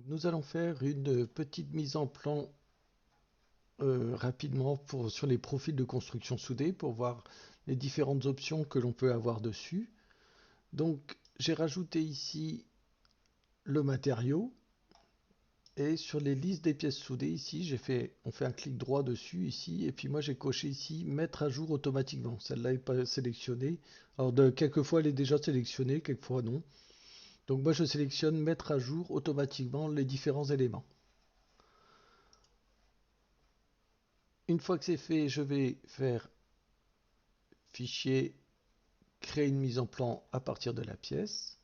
Nous allons faire une petite mise en plan rapidement sur les profils de construction soudée pour voir les différentes options que l'on peut avoir dessus. Donc j'ai rajouté ici le matériau et sur les listes des pièces soudées ici on fait un clic droit dessus ici et puis moi j'ai coché ici mettre à jour automatiquement. Celle-là n'est pas sélectionnée. Alors quelquefois elle est déjà sélectionnée, quelquefois non. Donc moi je sélectionne mettre à jour automatiquement les différents éléments. Une fois que c'est fait, je vais faire fichier, créer une mise en plan à partir de la pièce.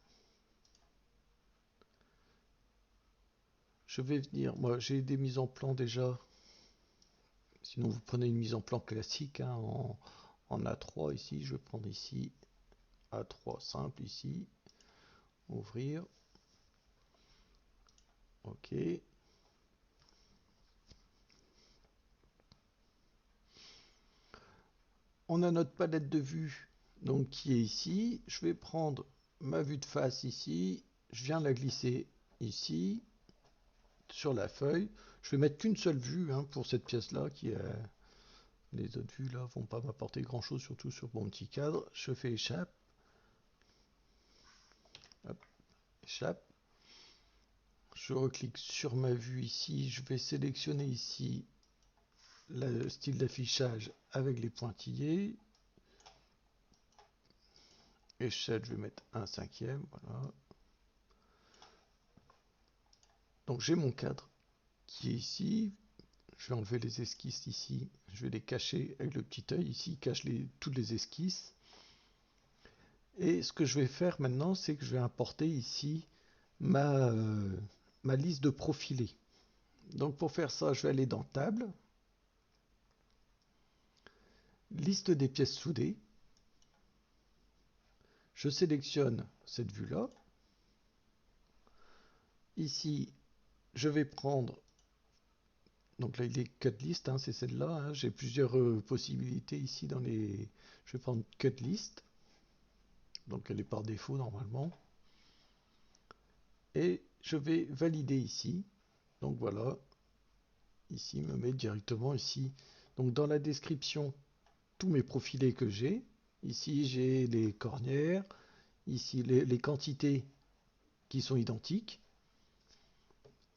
Je vais venir, moi j'ai des mises en plan déjà, sinon vous prenez une mise en plan classique hein, en A3 ici, je vais prendre ici A3 simple ici, ouvrir, ok. On a notre palette de vue donc qui est ici, je vais prendre ma vue de face ici, je viens la glisser ici, sur la feuille, je vais mettre qu'une seule vue hein, pour cette pièce là qui est les autres vues là vont pas m'apporter grand chose, surtout sur mon petit cadre. Je fais échappe, hop, échappe. Je reclique sur ma vue ici, je vais sélectionner ici le style d'affichage avec les pointillés. Échelle, je vais mettre un cinquième, voilà. Donc j'ai mon cadre qui est ici. Je vais enlever les esquisses ici, je vais les cacher avec le petit œil ici, il cache toutes les esquisses. Et ce que je vais faire maintenant, c'est que je vais importer ici ma liste de profilés. Donc pour faire ça, je vais aller dans Table, Liste des pièces soudées. Je sélectionne cette vue-là. Ici, je vais prendre, donc là il est Cut List, hein, c'est celle-là. Hein, j'ai plusieurs possibilités ici dans les... Je vais prendre Cut List, donc elle est par défaut normalement. Et je vais valider ici. Donc voilà, ici me met directement ici. Donc dans la description, tous mes profilés que j'ai. Ici j'ai les cornières, ici les quantités qui sont identiques.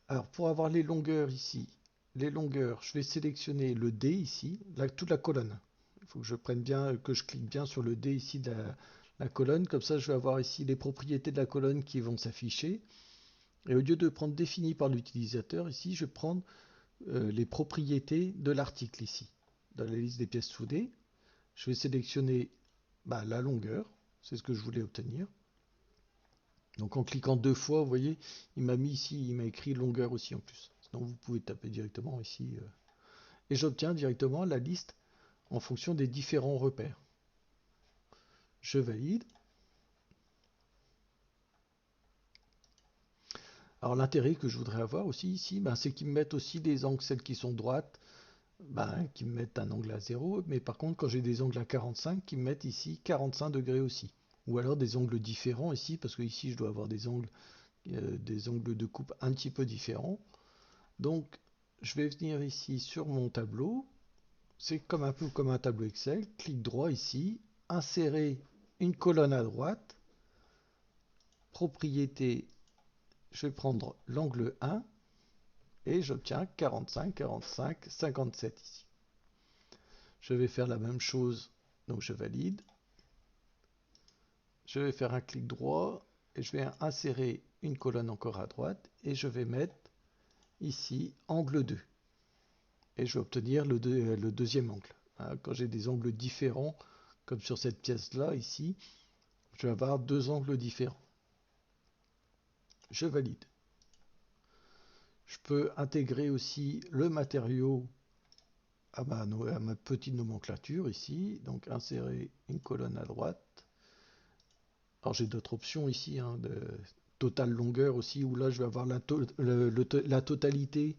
Alors pour avoir les longueurs ici, les longueurs, je vais sélectionner le D ici, toute la colonne. Il faut que je prenne bien, que je clique bien sur le D ici de la colonne, comme ça je vais avoir ici les propriétés de la colonne qui vont s'afficher. Et au lieu de prendre défini par l'utilisateur, ici je vais prendre les propriétés de l'article ici. Dans la liste des pièces soudées, je vais sélectionner la longueur, c'est ce que je voulais obtenir. Donc en cliquant deux fois, vous voyez, il m'a mis ici, il m'a écrit longueur aussi en plus. Sinon vous pouvez taper directement ici. Et j'obtiens directement la liste en fonction des différents repères. Je valide. Alors l'intérêt que je voudrais avoir aussi ici, c'est qu'ils me mettent aussi des angles, celles qui sont droites, qui me mettent un angle à 0, mais par contre quand j'ai des angles à 45, qui me mettent ici 45 degrés aussi. Ou alors des angles différents ici, parce que ici je dois avoir des angles de coupe un petit peu différents. Donc je vais venir ici sur mon tableau, c'est comme un peu comme un tableau Excel, clic droit ici, insérer une colonne à droite, propriété, je vais prendre l'angle 1 et j'obtiens 45, 45, 57 ici. Je vais faire la même chose, donc je valide. Je vais faire un clic droit et je vais insérer une colonne encore à droite et je vais mettre ici angle 2. Et je vais obtenir le deuxième angle. Quand j'ai des angles différents, comme sur cette pièce-là, ici, je vais avoir deux angles différents. Je valide. Je peux intégrer aussi le matériau à ma petite nomenclature ici. Donc insérer une colonne à droite. Alors j'ai d'autres options ici, hein, de totale longueur aussi, où là je vais avoir la totalité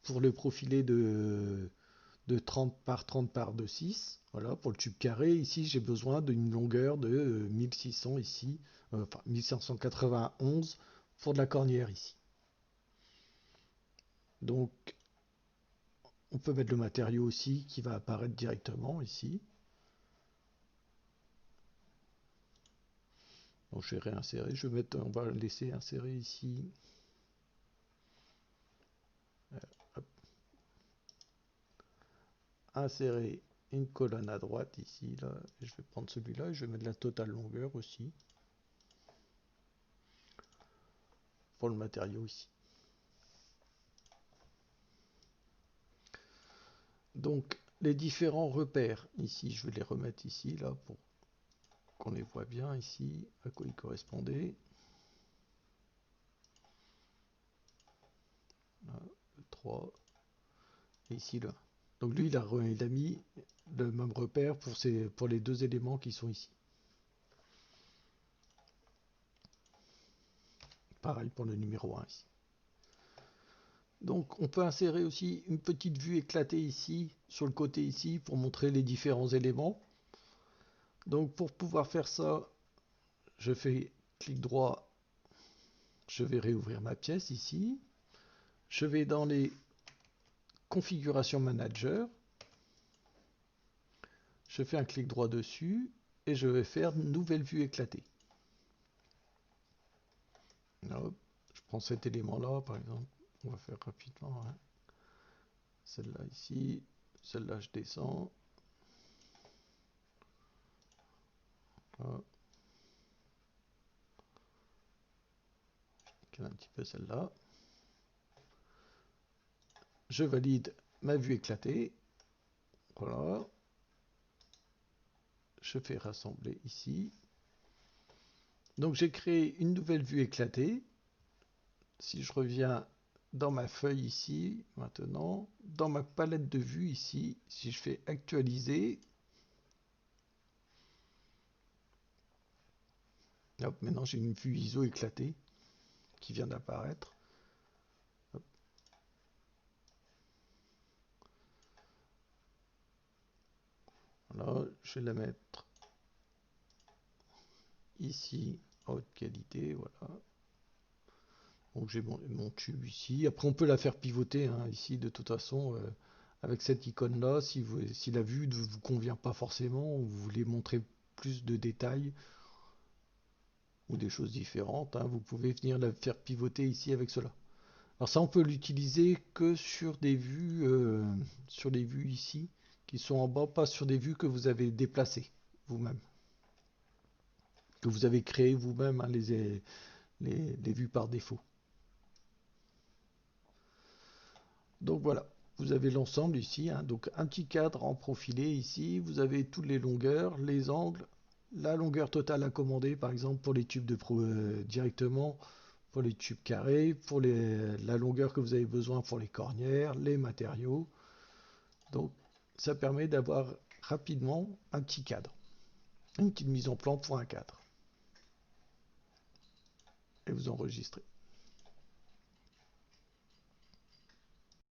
pour le profilé de 30 par 30 par 2,6. Voilà, pour le tube carré, ici j'ai besoin d'une longueur de 1600 ici, enfin 1591 pour de la cornière ici. Donc on peut mettre le matériau aussi qui va apparaître directement ici. Donc je vais réinsérer, on va laisser insérer ici. Hop. Insérer une colonne à droite ici, là. Et je vais prendre celui-là et je vais mettre la totale longueur aussi. Pour le matériau ici. Donc les différents repères ici, je vais les remettre ici, là, pour qu'on les voit bien ici, à quoi ils correspondaient. Là, le 3, et ici là. Donc lui, il a mis le même repère pour les deux éléments qui sont ici. Pareil pour le numéro 1 ici. Donc on peut insérer aussi une petite vue éclatée ici, sur le côté ici, pour montrer les différents éléments. Donc pour pouvoir faire ça, je fais clic droit, je vais réouvrir ma pièce ici. Je vais dans les configurations manager. Je fais un clic droit dessus et je vais faire nouvelle vue éclatée. Hop, je prends cet élément-là, par exemple. On va faire rapidement. Hein. Celle-là ici. Celle-là, je descends. Hop. Je décale un petit peu celle-là. Je valide ma vue éclatée. Voilà. Je fais rassembler ici. Donc j'ai créé une nouvelle vue éclatée. Si je reviens dans ma feuille ici, maintenant, dans ma palette de vues ici, si je fais actualiser, hop, maintenant j'ai une vue ISO éclatée qui vient d'apparaître. Voilà, je vais la mettre ici en haute qualité, voilà. Donc j'ai mon tube ici. Après on peut la faire pivoter hein, ici de toute façon avec cette icône là. Si la vue ne vous convient pas forcément ou vous voulez montrer plus de détails ou des choses différentes, hein, vous pouvez venir la faire pivoter ici avec cela. Alors ça on peut l'utiliser que sur des vues sur les vues ici qui sont en bas, pas sur des vues que vous avez déplacées vous-même, que vous avez créé vous-même hein, les vues par défaut. Donc voilà, vous avez l'ensemble ici, hein, donc un petit cadre en profilé ici, vous avez toutes les longueurs, les angles, la longueur totale à commander par exemple pour les tubes directement, pour les tubes carrés, pour la longueur que vous avez besoin pour les cornières, les matériaux. Donc ça permet d'avoir rapidement un petit cadre, une petite mise en plan pour un cadre. Et vous enregistrez.